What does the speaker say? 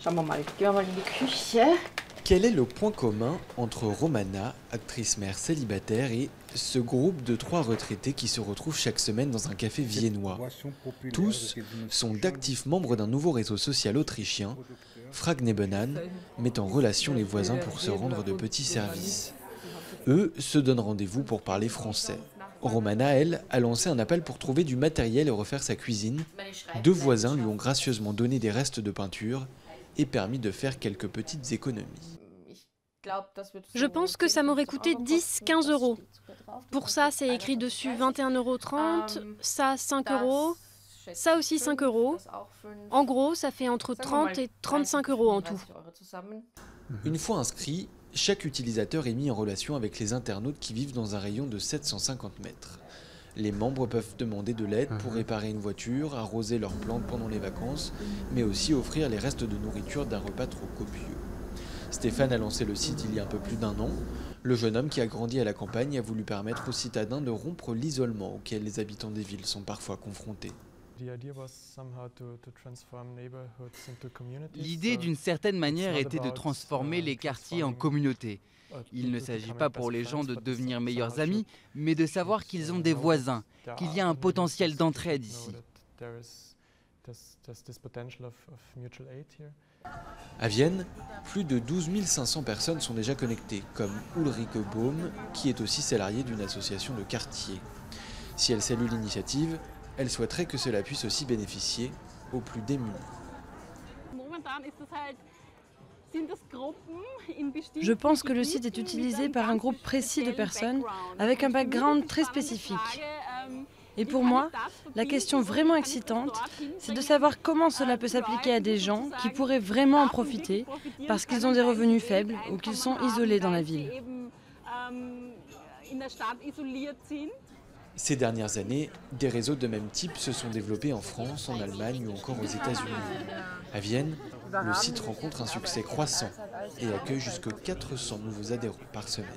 Schauen wir mal, gehen wir mal in die Küche. Quel est le point commun entre Romana, actrice mère célibataire, et ce groupe de 3 retraités qui se retrouvent chaque semaine dans un café viennois? Tous sont d'actifs membres d'un nouveau réseau social autrichien, Fragnebenan, met en relation les voisins pour se rendre de petits services. Eux se donnent rendez-vous pour parler français. Romana, elle, a lancé un appel pour trouver du matériel et refaire sa cuisine. 2 voisins lui ont gracieusement donné des restes de peinture et permis de faire quelques petites économies. Je pense que ça m'aurait coûté 10-15 euros. Pour ça, c'est écrit dessus 21,30 €, ça 5 €, ça aussi 5 €. En gros, ça fait entre 30 et 35 € en tout. Une fois inscrit, chaque utilisateur est mis en relation avec les internautes qui vivent dans un rayon de 750 mètres. Les membres peuvent demander de l'aide pour réparer une voiture, arroser leurs plantes pendant les vacances, mais aussi offrir les restes de nourriture d'un repas trop copieux. Stéphane a lancé le site il y a un peu plus d'1 an. Le jeune homme qui a grandi à la campagne a voulu permettre aux citadins de rompre l'isolement auquel les habitants des villes sont parfois confrontés. L'idée d'une certaine manière était de transformer les quartiers en communautés. Il ne s'agit pas pour les gens de devenir meilleurs amis, mais de savoir qu'ils ont des voisins, qu'il y a un potentiel d'entraide ici. À Vienne, plus de 12 500 personnes sont déjà connectées, comme Ulrike Baum, qui est aussi salariée d'une association de quartier. Si elle salue l'initiative, elle souhaiterait que cela puisse aussi bénéficier aux plus démunis. Je pense que le site est utilisé par un groupe précis de personnes avec un background très spécifique. Et pour moi, la question vraiment excitante, c'est de savoir comment cela peut s'appliquer à des gens qui pourraient vraiment en profiter parce qu'ils ont des revenus faibles ou qu'ils sont isolés dans la ville. Ces dernières années, des réseaux de même type se sont développés en France, en Allemagne ou encore aux États-Unis. À Vienne, le site rencontre un succès croissant et accueille jusqu'à 400 nouveaux adhérents par semaine.